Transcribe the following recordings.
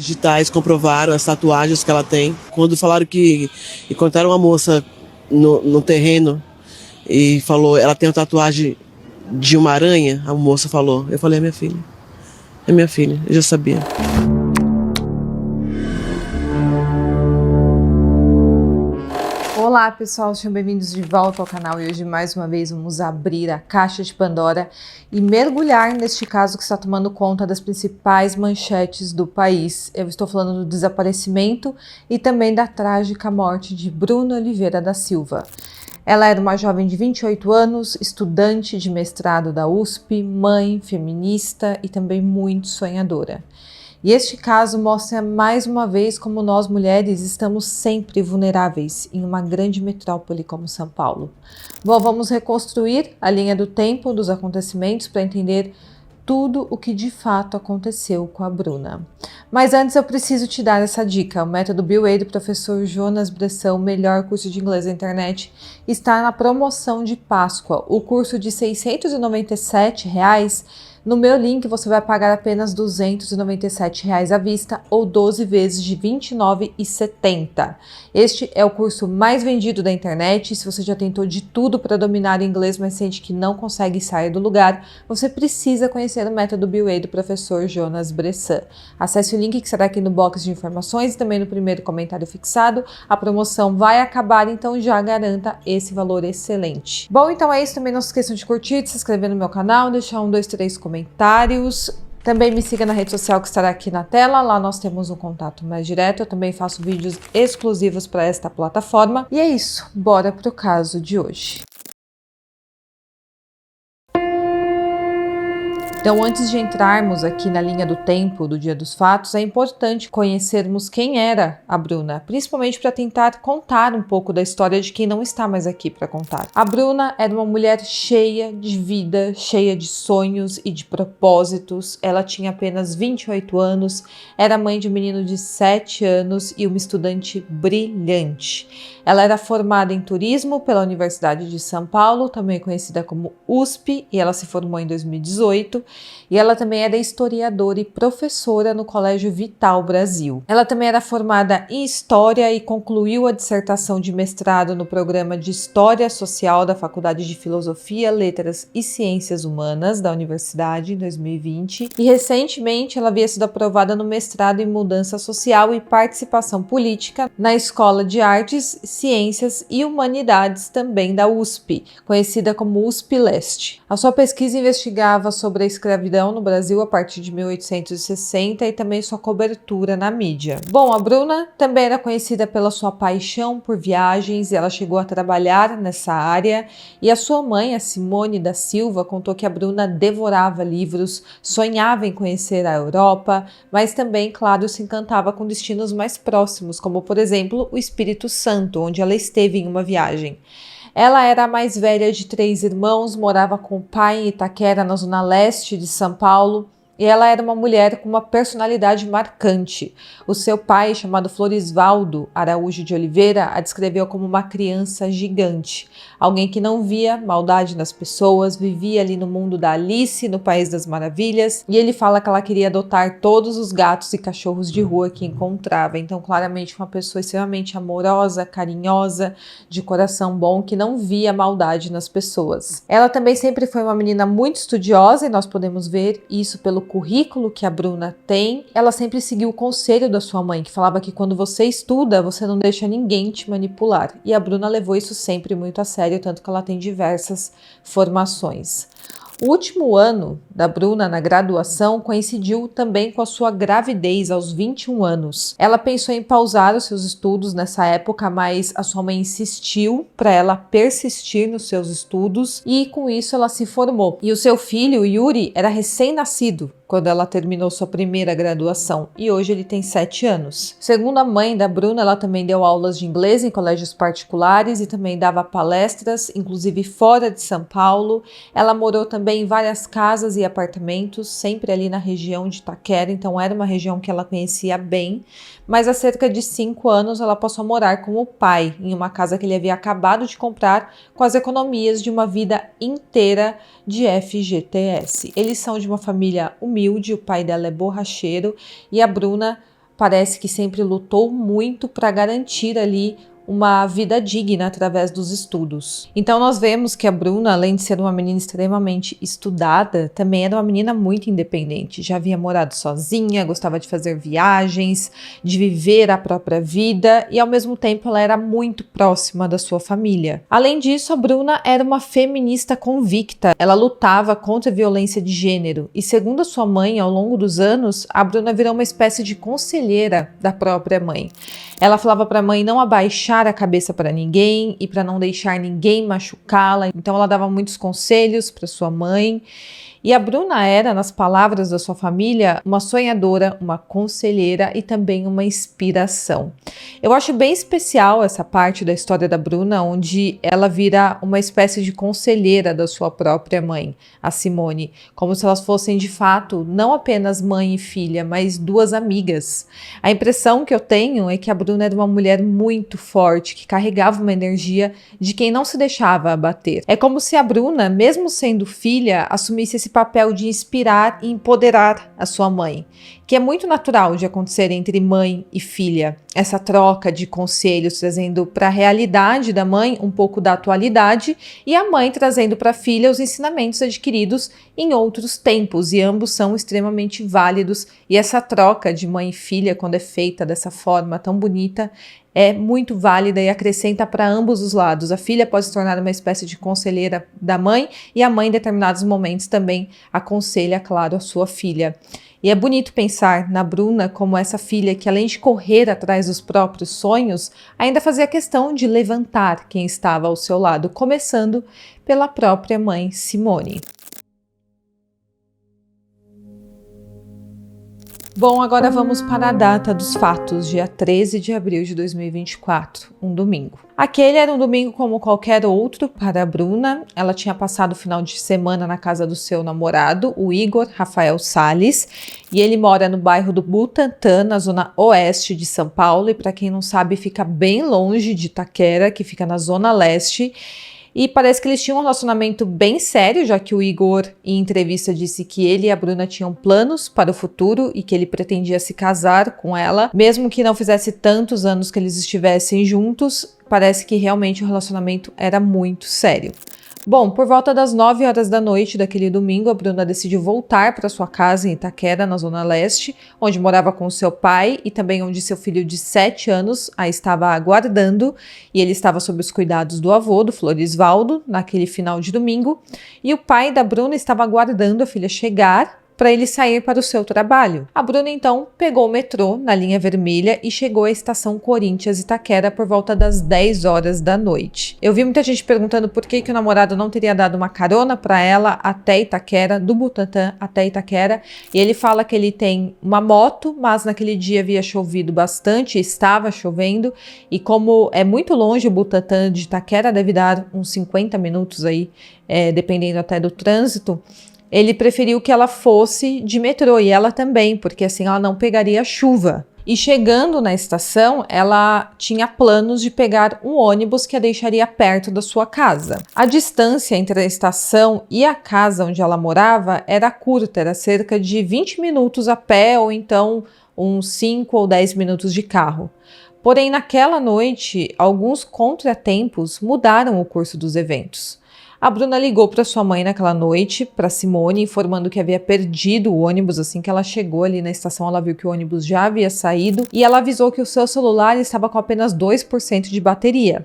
digitais comprovaram as tatuagens que ela tem. Quando falaram que encontraram uma moça no terreno e falou, ela tem uma tatuagem de uma aranha, a moça falou. Eu falei, é minha filha. É minha filha, eu já sabia. Olá pessoal, sejam bem-vindos de volta ao canal e hoje mais uma vez vamos abrir a caixa de Pandora e mergulhar neste caso que está tomando conta das principais manchetes do país. Eu estou falando do desaparecimento e também da trágica morte de Bruna Oliveira da Silva. Ela era uma jovem de 28 anos, estudante de mestrado da USP, mãe, feminista e também muito sonhadora. E este caso mostra mais uma vez como nós mulheres estamos sempre vulneráveis em uma grande metrópole como São Paulo. Bom, vamos reconstruir a linha do tempo dos acontecimentos para entender tudo o que de fato aconteceu com a Bruna. Mas antes eu preciso te dar essa dica. O método BioA do professor Jonas Bressan, o melhor curso de inglês da internet, está na promoção de Páscoa. O curso de R$ 697, no meu link você vai pagar apenas R$ 297 à vista ou 12 vezes de R$ 29,70. Este é o curso mais vendido da internet. Se você já tentou de tudo para dominar o inglês, mas sente que não consegue sair do lugar, você precisa conhecer o método BioA do professor Jonas Bressan. Acesse o link que será aqui no box de informações e também no primeiro comentário fixado. A promoção vai acabar, então já garanta esse valor excelente. Bom, então é isso. Também não se esqueçam de curtir, de se inscrever no meu canal, deixar 1, 2, 3 comentários. Também me siga na rede social que estará aqui na tela, lá nós temos um contato mais direto, eu também faço vídeos exclusivos para esta plataforma. E é isso, bora pro caso de hoje. Então, antes de entrarmos aqui na linha do tempo do dia dos fatos, é importante conhecermos quem era a Bruna, principalmente para tentar contar um pouco da história de quem não está mais aqui para contar. A Bruna era uma mulher cheia de vida, cheia de sonhos e de propósitos. Ela tinha apenas 28 anos, era mãe de um menino de 7 anos e uma estudante brilhante. Ela era formada em turismo pela Universidade de São Paulo, também conhecida como USP, e ela se formou em 2018. E ela também era historiadora e professora no Colégio Vital Brasil. Ela também era formada em História e concluiu a dissertação de mestrado no programa de História Social da Faculdade de Filosofia, Letras e Ciências Humanas da Universidade em 2020. E recentemente ela havia sido aprovada no mestrado em Mudança Social e Participação Política na Escola de Artes, Ciências e Humanidades também da USP, conhecida como USP Leste. A sua pesquisa investigava sobre a escravidão no Brasil a partir de 1860 e também sua cobertura na mídia. Bom, a Bruna também era conhecida pela sua paixão por viagens e ela chegou a trabalhar nessa área. E a sua mãe, a Simone da Silva, contou que a Bruna devorava livros, sonhava em conhecer a Europa, mas também, claro, se encantava com destinos mais próximos, como por exemplo o Espírito Santo, onde ela esteve em uma viagem. Ela era a mais velha de 3 irmãos, morava com o pai em Itaquera, na zona leste de São Paulo, e ela era uma mulher com uma personalidade marcante. O seu pai, chamado Florisvaldo Araújo de Oliveira, a descreveu como uma criança gigante, alguém que não via maldade nas pessoas, vivia ali no mundo da Alice, no País das Maravilhas, e ele fala que ela queria adotar todos os gatos e cachorros de rua que encontrava. Então, claramente, uma pessoa extremamente amorosa, carinhosa, de coração bom, que não via maldade nas pessoas. Ela também sempre foi uma menina muito estudiosa, e nós podemos ver isso pelo currículo que a Bruna tem. Ela sempre seguiu o conselho da sua mãe, que falava que quando você estuda, você não deixa ninguém te manipular. E a Bruna levou isso sempre muito a sério, tanto que ela tem diversas formações. O último ano da Bruna na graduação coincidiu também com a sua gravidez aos 21 anos. Ela pensou em pausar os seus estudos nessa época, mas a sua mãe insistiu para ela persistir nos seus estudos e com isso ela se formou. E o seu filho, Yuri, era recém-nascido quando ela terminou sua primeira graduação e hoje ele tem 7 anos. Segundo a mãe da Bruna, ela também deu aulas de inglês em colégios particulares e também dava palestras, inclusive fora de São Paulo. Ela morou também em várias casas e apartamentos, sempre ali na região de Itaquera, então era uma região que ela conhecia bem, mas há cerca de 5 anos ela passou a morar com o pai, em uma casa que ele havia acabado de comprar com as economias de uma vida inteira de FGTS. Eles são de uma família humilde, o pai dela é borracheiro e a Bruna parece que sempre lutou muito para garantir ali uma vida digna através dos estudos. Então nós vemos que a Bruna, além de ser uma menina extremamente estudada, também era uma menina muito independente. Já havia morado sozinha, gostava de fazer viagens, de viver a própria vida e ao mesmo tempo ela era muito próxima da sua família. Além disso, a Bruna era uma feminista convicta. Ela lutava contra a violência de gênero e, segundo a sua mãe, ao longo dos anos, a Bruna virou uma espécie de conselheira da própria mãe. Ela falava para a mãe não abaixar a cabeça para ninguém e para não deixar ninguém machucá-la. Então ela dava muitos conselhos para sua mãe. E a Bruna era, nas palavras da sua família, uma sonhadora, uma conselheira e também uma inspiração. Eu acho bem especial essa parte da história da Bruna, onde ela vira uma espécie de conselheira da sua própria mãe, a Simone, como se elas fossem de fato não apenas mãe e filha, mas duas amigas. A impressão que eu tenho é que a Bruna era uma mulher muito forte, que carregava uma energia de quem não se deixava abater. É como se a Bruna, mesmo sendo filha, assumisse esse papel de inspirar e empoderar a sua mãe, que é muito natural de acontecer entre mãe e filha, essa troca de conselhos trazendo para a realidade da mãe um pouco da atualidade e a mãe trazendo para a filha os ensinamentos adquiridos em outros tempos, e ambos são extremamente válidos, e essa troca de mãe e filha, quando é feita dessa forma tão bonita, é muito válida e acrescenta para ambos os lados. A filha pode se tornar uma espécie de conselheira da mãe e a mãe, em determinados momentos, também aconselha, claro, a sua filha. E é bonito pensar na Bruna como essa filha que, além de correr atrás dos próprios sonhos, ainda fazia questão de levantar quem estava ao seu lado, começando pela própria mãe Simone. Bom, agora vamos para a data dos fatos, dia 13 de abril de 2024, um domingo. Aquele era um domingo como qualquer outro para a Bruna. Ela tinha passado o final de semana na casa do seu namorado, o Igor Rafael Salles, e ele mora no bairro do Butantã, na zona oeste de São Paulo, e para quem não sabe, fica bem longe de Itaquera, que fica na zona leste. E parece que eles tinham um relacionamento bem sério, já que o Igor, em entrevista, disse que ele e a Bruna tinham planos para o futuro e que ele pretendia se casar com ela, mesmo que não fizesse tantos anos que eles estivessem juntos. Parece que realmente o relacionamento era muito sério. Bom, por volta das 9 horas da noite daquele domingo, a Bruna decidiu voltar para sua casa em Itaquera, na Zona Leste, onde morava com seu pai e também onde seu filho de 7 anos a estava aguardando, e ele estava sob os cuidados do avô, do Florisvaldo, naquele final de domingo, e o pai da Bruna estava aguardando a filha chegar para ele sair para o seu trabalho. A Bruna então pegou o metrô na linha vermelha e chegou à estação Corinthians Itaquera por volta das 10 horas da noite. Eu vi muita gente perguntando por que o namorado não teria dado uma carona para ela até Itaquera, do Butantã até Itaquera, e ele fala que ele tem uma moto, mas naquele dia havia chovido bastante, estava chovendo, e como é muito longe o Butantã de Itaquera, deve dar uns 50 minutos aí, dependendo até do trânsito. Ele preferiu que ela fosse de metrô, e ela também, porque assim ela não pegaria chuva. E chegando na estação, ela tinha planos de pegar um ônibus que a deixaria perto da sua casa. A distância entre a estação e a casa onde ela morava era curta, era cerca de 20 minutos a pé ou então uns 5 ou 10 minutos de carro. Porém, naquela noite, alguns contratempos mudaram o curso dos eventos. A Bruna ligou para sua mãe naquela noite, para Simone, informando que havia perdido o ônibus. Assim que ela chegou ali na estação, ela viu que o ônibus já havia saído e ela avisou que o seu celular estava com apenas 2% de bateria.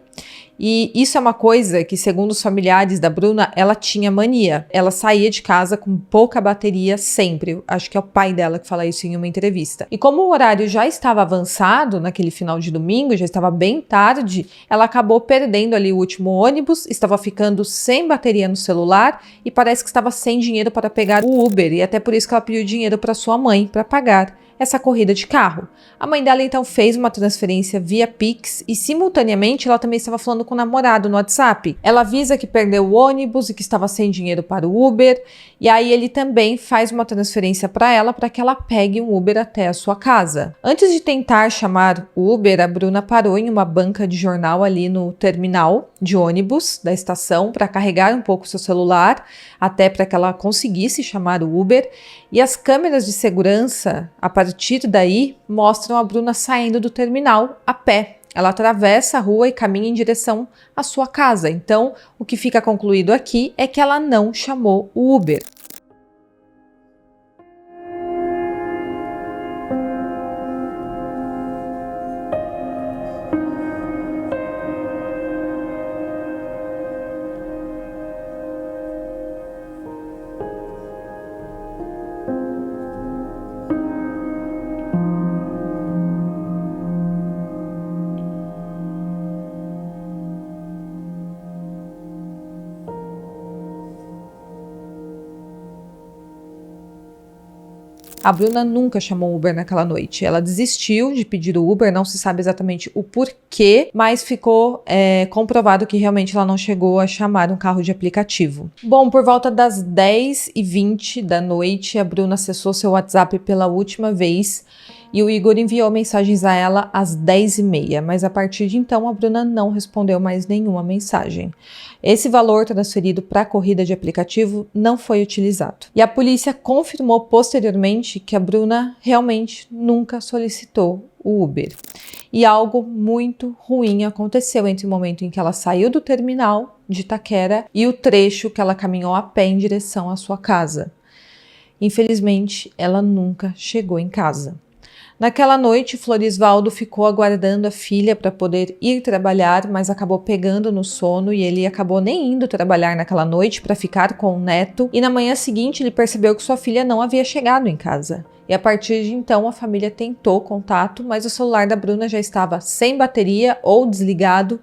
E isso é uma coisa que, segundo os familiares da Bruna, ela tinha mania. Ela saía de casa com pouca bateria sempre. Acho que é o pai dela que fala isso em uma entrevista. E como o horário já estava avançado naquele final de domingo, já estava bem tarde, ela acabou perdendo ali o último ônibus, estava ficando sem bateria no celular e parece que estava sem dinheiro para pegar o Uber. E até por isso que ela pediu dinheiro para sua mãe para pagar essa corrida de carro. A mãe dela então fez uma transferência via Pix e simultaneamente ela também estava falando com o namorado no WhatsApp. Ela avisa que perdeu o ônibus e que estava sem dinheiro para o Uber, e aí ele também faz uma transferência para ela para que ela pegue um Uber até a sua casa. Antes de tentar chamar o Uber, a Bruna parou em uma banca de jornal ali no terminal de ônibus da estação para carregar um pouco seu celular, até para que ela conseguisse chamar o Uber. E as câmeras de segurança, a partir daí, mostram a Bruna saindo do terminal a pé. Ela atravessa a rua e caminha em direção à sua casa. Então, o que fica concluído aqui é que ela não chamou o Uber. A Bruna nunca chamou Uber naquela noite. Ela desistiu de pedir o Uber, não se sabe exatamente o porquê, mas ficou comprovado que realmente ela não chegou a chamar um carro de aplicativo. Bom, por volta das 10h20 da noite, a Bruna acessou seu WhatsApp pela última vez e o Igor enviou mensagens a ela às 10h30, mas a partir de então a Bruna não respondeu mais nenhuma mensagem. Esse valor transferido para a corrida de aplicativo não foi utilizado. E a polícia confirmou posteriormente que a Bruna realmente nunca solicitou o Uber. E algo muito ruim aconteceu entre o momento em que ela saiu do terminal de Itaquera e o trecho que ela caminhou a pé em direção à sua casa. Infelizmente, ela nunca chegou em casa. Naquela noite, Florisvaldo ficou aguardando a filha para poder ir trabalhar, mas acabou pegando no sono e ele acabou nem indo trabalhar naquela noite para ficar com o neto. E na manhã seguinte, ele percebeu que sua filha não havia chegado em casa. E a partir de então, a família tentou contato, mas o celular da Bruna já estava sem bateria ou desligado.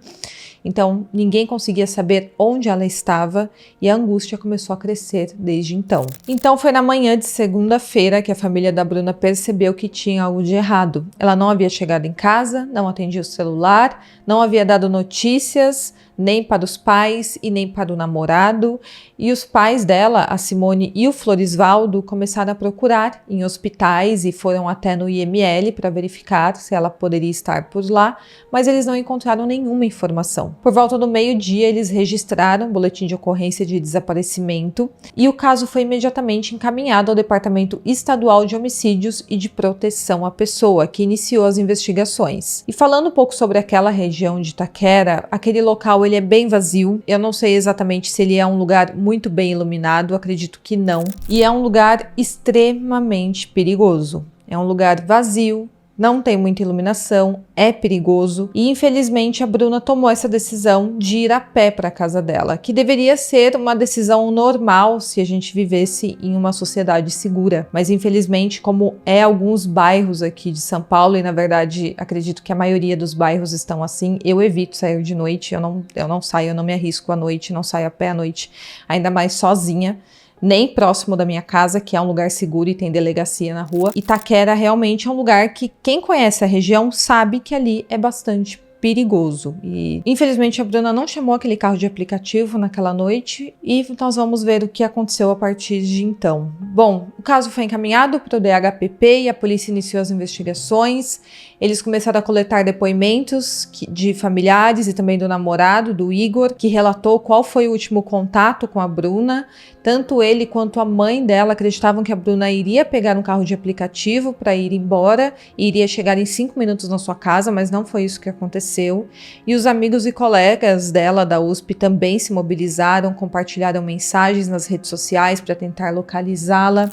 Então, ninguém conseguia saber onde ela estava e a angústia começou a crescer desde então. Então, foi na manhã de segunda-feira que a família da Bruna percebeu que tinha algo de errado. Ela não havia chegado em casa, não atendia o celular, não havia dado notícias nem para os pais e nem para o namorado. E os pais dela, a Simone e o Florisvaldo, começaram a procurar em hospitais e foram até no IML para verificar se ela poderia estar por lá, mas eles não encontraram nenhuma informação. Por volta do meio-dia, eles registraram um boletim de ocorrência de desaparecimento e o caso foi imediatamente encaminhado ao Departamento Estadual de Homicídios e de Proteção à Pessoa, que iniciou as investigações. E falando um pouco sobre aquela região de Itaquera, aquele local ele é bem vazio. Eu não sei exatamente se ele é um lugar muito bem iluminado, acredito que não. E é um lugar extremamente perigoso. É um lugar vazio, não tem muita iluminação, é perigoso e infelizmente a Bruna tomou essa decisão de ir a pé para a casa dela, que deveria ser uma decisão normal se a gente vivesse em uma sociedade segura, mas infelizmente como alguns bairros aqui de São Paulo e na verdade acredito que a maioria dos bairros estão assim, eu evito sair de noite, eu não saio, eu não me arrisco à noite, não saio a pé à noite, ainda mais sozinha. Nem próximo da minha casa, que é um lugar seguro e tem delegacia na rua. Itaquera realmente é um lugar que quem conhece a região sabe que ali é bastante perigoso. E infelizmente a Bruna não chamou aquele carro de aplicativo naquela noite e nós vamos ver o que aconteceu a partir de então. Bom, o caso foi encaminhado para o DHPP e a polícia iniciou as investigações. Eles começaram a coletar depoimentos de familiares e também do namorado, do Igor, que relatou qual foi o último contato com a Bruna. Tanto ele quanto a mãe dela acreditavam que a Bruna iria pegar um carro de aplicativo para ir embora e iria chegar em 5 minutos na sua casa, mas não foi isso que aconteceu. E os amigos e colegas dela da USP também se mobilizaram, compartilharam mensagens nas redes sociais para tentar localizá-la.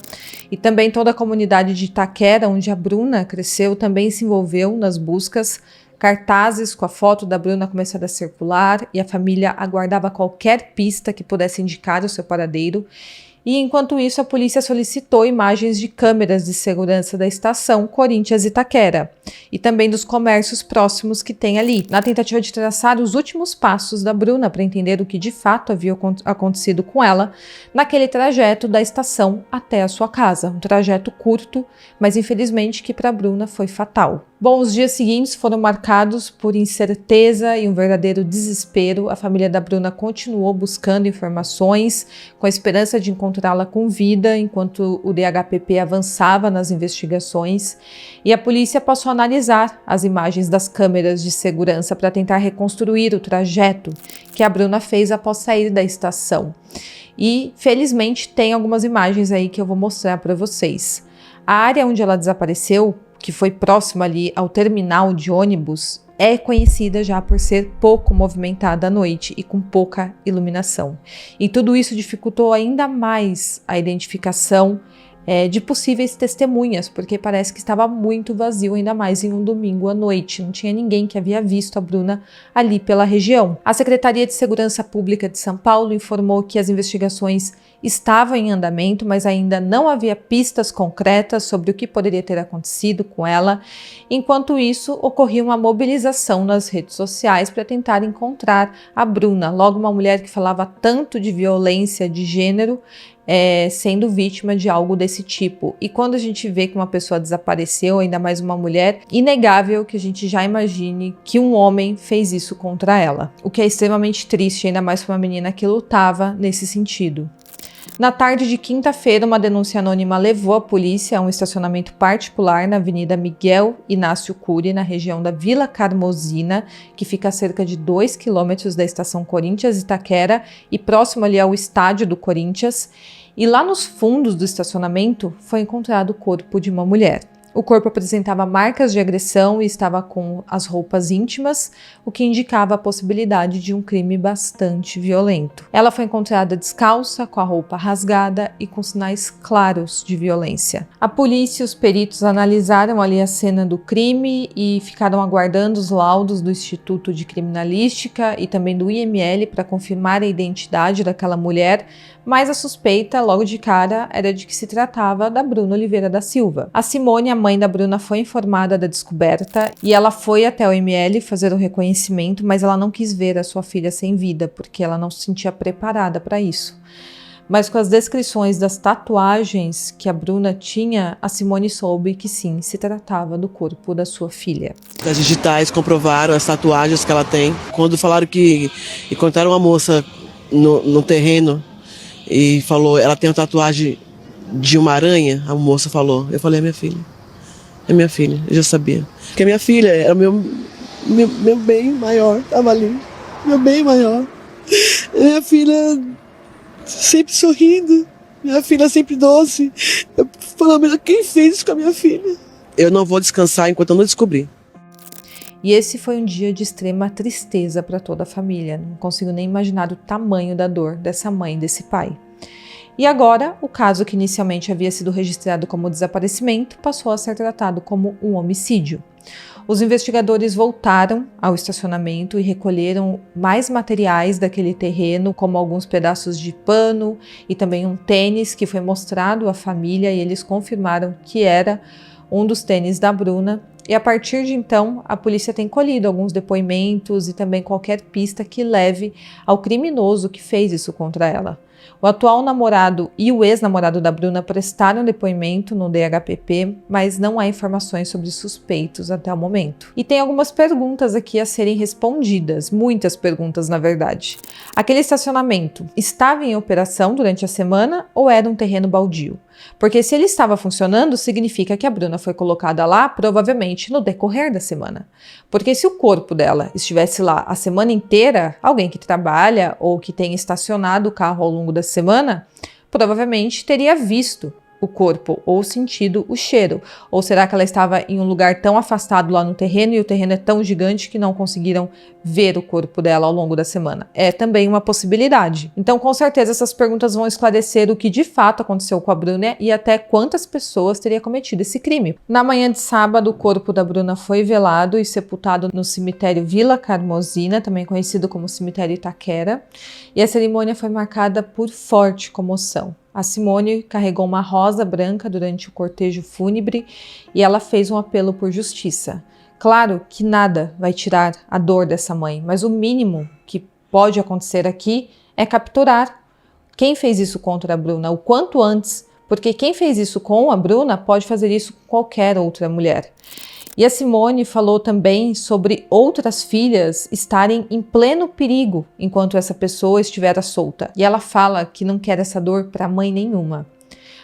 E também toda a comunidade de Itaquera, onde a Bruna cresceu, também se envolveu nas buscas. Cartazes com a foto da Bruna começaram a circular e a família aguardava qualquer pista que pudesse indicar o seu paradeiro. E enquanto isso, a polícia solicitou imagens de câmeras de segurança da estação Corinthians Itaquera e também dos comércios próximos que tem ali, na tentativa de traçar os últimos passos da Bruna para entender o que de fato havia acontecido com ela naquele trajeto da estação até a sua casa. Um trajeto curto, mas infelizmente que para a Bruna foi fatal. Bom, os dias seguintes foram marcados por incerteza e um verdadeiro desespero. A família da Bruna continuou buscando informações com a esperança de encontrar encontrá-la com vida enquanto o DHPP avançava nas investigações e a polícia passou a analisar as imagens das câmeras de segurança para tentar reconstruir o trajeto que a Bruna fez após sair da estação. E, felizmente, tem algumas imagens aí que eu vou mostrar para vocês. A área onde ela desapareceu, que foi próxima ali ao terminal de ônibus, é conhecida já por ser pouco movimentada à noite e com pouca iluminação. E tudo isso dificultou ainda mais a identificação de possíveis testemunhas, porque parece que estava muito vazio, ainda mais em um domingo à noite. Não tinha ninguém que havia visto a Bruna ali pela região. A Secretaria de Segurança Pública de São Paulo informou que as investigações estavam em andamento, mas ainda não havia pistas concretas sobre o que poderia ter acontecido com ela. Enquanto isso, ocorria uma mobilização nas redes sociais para tentar encontrar a Bruna, logo uma mulher que falava tanto de violência de gênero, sendo vítima de algo desse tipo. E quando a gente vê que uma pessoa desapareceu, ainda mais uma mulher, inegável que a gente já imagine que um homem fez isso contra ela. O que é extremamente triste, ainda mais para uma menina que lutava nesse sentido. Na tarde de quinta-feira, uma denúncia anônima levou a polícia a um estacionamento particular na Avenida Miguel Inácio Cury, na região da Vila Carmozina, que fica a cerca de 2 quilômetros da estação Corinthians Itaquera e próximo ali ao estádio do Corinthians. E lá nos fundos do estacionamento foi encontrado o corpo de uma mulher. O corpo apresentava marcas de agressão e estava com as roupas íntimas, o que indicava a possibilidade de um crime bastante violento. Ela foi encontrada descalça, com a roupa rasgada e com sinais claros de violência. A polícia e os peritos analisaram ali a cena do crime e ficaram aguardando os laudos do Instituto de Criminalística e também do IML para confirmar a identidade daquela mulher, mas a suspeita, logo de cara, era de que se tratava da Bruna Oliveira da Silva. A Simone, a mãe da Bruna, foi informada da descoberta e ela foi até o IML fazer o reconhecimento, mas ela não quis ver a sua filha sem vida, porque ela não se sentia preparada para isso. Mas com as descrições das tatuagens que a Bruna tinha, a Simone soube que sim, se tratava do corpo da sua filha. As digitais comprovaram as tatuagens que ela tem. Quando falaram que encontraram uma moça no terreno e falou, ela tem uma tatuagem de uma aranha, a moça falou. Eu falei, é minha filha. É minha filha, eu já sabia. Porque a minha filha era meu bem maior, tava ali. Meu bem maior. Minha filha sempre sorrindo. Minha filha sempre doce. Eu falava, quem fez isso com a minha filha? Eu não vou descansar enquanto eu não descobrir. E esse foi um dia de extrema tristeza para toda a família. Não consigo nem imaginar o tamanho da dor dessa mãe e desse pai. E agora, o caso que inicialmente havia sido registrado como desaparecimento passou a ser tratado como um homicídio. Os investigadores voltaram ao estacionamento e recolheram mais materiais daquele terreno, como alguns pedaços de pano e também um tênis que foi mostrado à família e eles confirmaram que era um dos tênis da Bruna. E a partir de então, a polícia tem colhido alguns depoimentos e também qualquer pista que leve ao criminoso que fez isso contra ela. O atual namorado e o ex-namorado da Bruna prestaram depoimento no DHPP, mas não há informações sobre suspeitos até o momento. E tem algumas perguntas aqui a serem respondidas, muitas perguntas na verdade. Aquele estacionamento estava em operação durante a semana ou era um terreno baldio? Porque se ele estava funcionando, significa que a Bruna foi colocada lá provavelmente no decorrer da semana. Porque se o corpo dela estivesse lá a semana inteira, alguém que trabalha ou que tenha estacionado o carro ao longo da semana, provavelmente teria visto o corpo ou sentido o cheiro. Ou será que ela estava em um lugar tão afastado lá no terreno e o terreno é tão gigante que não conseguiram ver o corpo dela ao longo da semana? É também uma possibilidade. Então, com certeza, essas perguntas vão esclarecer o que de fato aconteceu com a Bruna e até quantas pessoas teria cometido esse crime. Na manhã de sábado, o corpo da Bruna foi velado e sepultado no cemitério Vila Carmozina, também conhecido como cemitério Itaquera, e a cerimônia foi marcada por forte comoção. A Simone carregou uma rosa branca durante o cortejo fúnebre e ela fez um apelo por justiça. Claro que nada vai tirar a dor dessa mãe, mas o mínimo que pode acontecer aqui é capturar quem fez isso contra a Bruna o quanto antes, porque quem fez isso com a Bruna pode fazer isso com qualquer outra mulher. E a Simone falou também sobre outras filhas estarem em pleno perigo enquanto essa pessoa estiver solta. E ela fala que não quer essa dor para mãe nenhuma.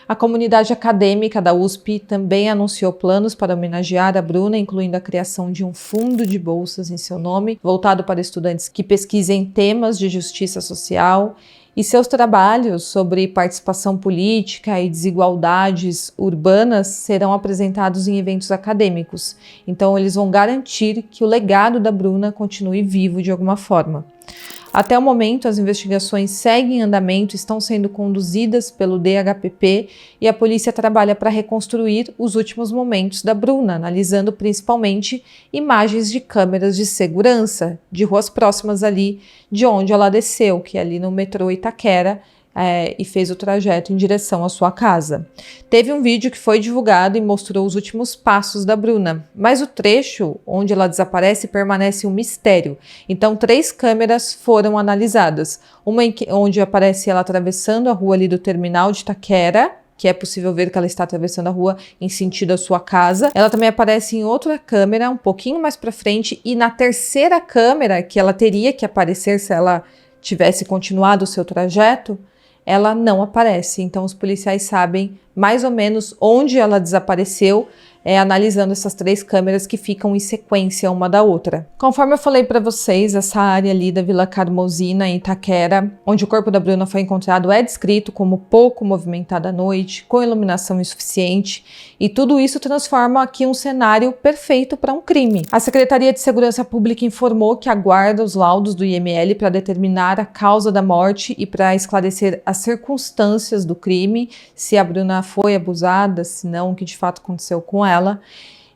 A comunidade acadêmica da USP também anunciou planos para homenagear a Bruna, incluindo a criação de um fundo de bolsas em seu nome, voltado para estudantes que pesquisem temas de justiça social, e seus trabalhos sobre participação política e desigualdades urbanas serão apresentados em eventos acadêmicos. Então, eles vão garantir que o legado da Bruna continue vivo de alguma forma. Até o momento, as investigações seguem em andamento, estão sendo conduzidas pelo DHPP e a polícia trabalha para reconstruir os últimos momentos da Bruna, analisando principalmente imagens de câmeras de segurança de ruas próximas ali de onde ela desceu, que é ali no metrô Itaquera, e fez o trajeto em direção à sua casa. Teve um vídeo que foi divulgado e mostrou os últimos passos da Bruna, mas o trecho onde ela desaparece permanece um mistério. Então, 3 câmeras foram analisadas. Uma onde aparece ela atravessando a rua ali do terminal de Itaquera, que é possível ver que ela está atravessando a rua em sentido à sua casa. Ela também aparece em outra câmera, um pouquinho mais para frente, e na terceira câmera, que ela teria que aparecer se ela tivesse continuado o seu trajeto, ela não aparece. Então os policiais sabem mais ou menos onde ela desapareceu, analisando essas 3 câmeras que ficam em sequência uma da outra. Conforme eu falei para vocês, essa área ali da Vila Carmozina, em Itaquera, onde o corpo da Bruna foi encontrado, é descrito como pouco movimentada à noite, com iluminação insuficiente, e tudo isso transforma aqui um cenário perfeito para um crime. A Secretaria de Segurança Pública informou que aguarda os laudos do IML para determinar a causa da morte e para esclarecer as circunstâncias do crime, se a Bruna foi abusada, se não, o que de fato aconteceu com ela.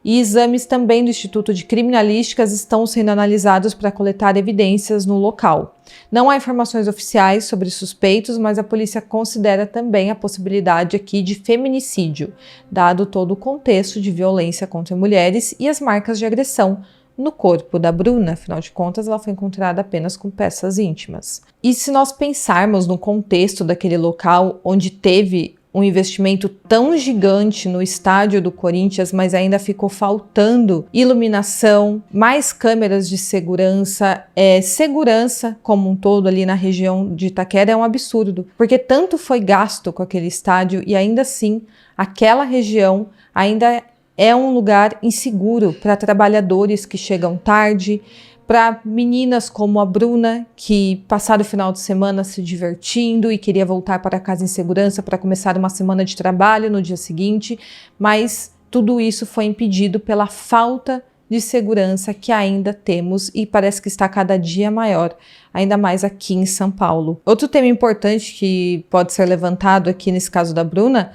E exames também do Instituto de Criminalísticas estão sendo analisados para coletar evidências no local. Não há informações oficiais sobre suspeitos, mas a polícia considera também a possibilidade aqui de feminicídio, dado todo o contexto de violência contra mulheres e as marcas de agressão no corpo da Bruna. Afinal de contas, ela foi encontrada apenas com peças íntimas. E se nós pensarmos no contexto daquele local onde teve um investimento tão gigante no estádio do Corinthians, mas ainda ficou faltando iluminação, mais câmeras de segurança, segurança como um todo ali na região de Itaquera, é um absurdo, porque tanto foi gasto com aquele estádio e ainda assim aquela região ainda é um lugar inseguro para trabalhadores que chegam tarde, para meninas como a Bruna, que passaram o final de semana se divertindo e queria voltar para casa em segurança para começar uma semana de trabalho no dia seguinte, mas tudo isso foi impedido pela falta de segurança que ainda temos e parece que está cada dia maior, ainda mais aqui em São Paulo. Outro tema importante que pode ser levantado aqui nesse caso da Bruna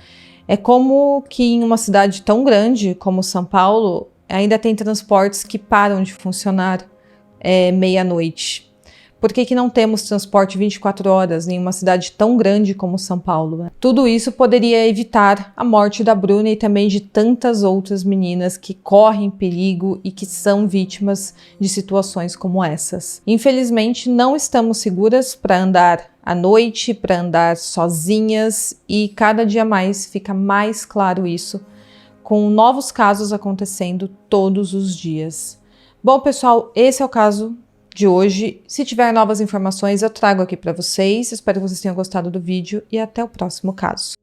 é como que em uma cidade tão grande como São Paulo ainda tem transportes que param de funcionar meia-noite. Por que não temos transporte 24 horas em uma cidade tão grande como São Paulo, né? Tudo isso poderia evitar a morte da Bruna e também de tantas outras meninas que correm perigo e que são vítimas de situações como essas. Infelizmente, não estamos seguras para andar à noite, para andar sozinhas, e cada dia mais fica mais claro isso, com novos casos acontecendo todos os dias. Bom, pessoal, esse é o caso de hoje. Se tiver novas informações, eu trago aqui para vocês. Espero que vocês tenham gostado do vídeo e até o próximo caso.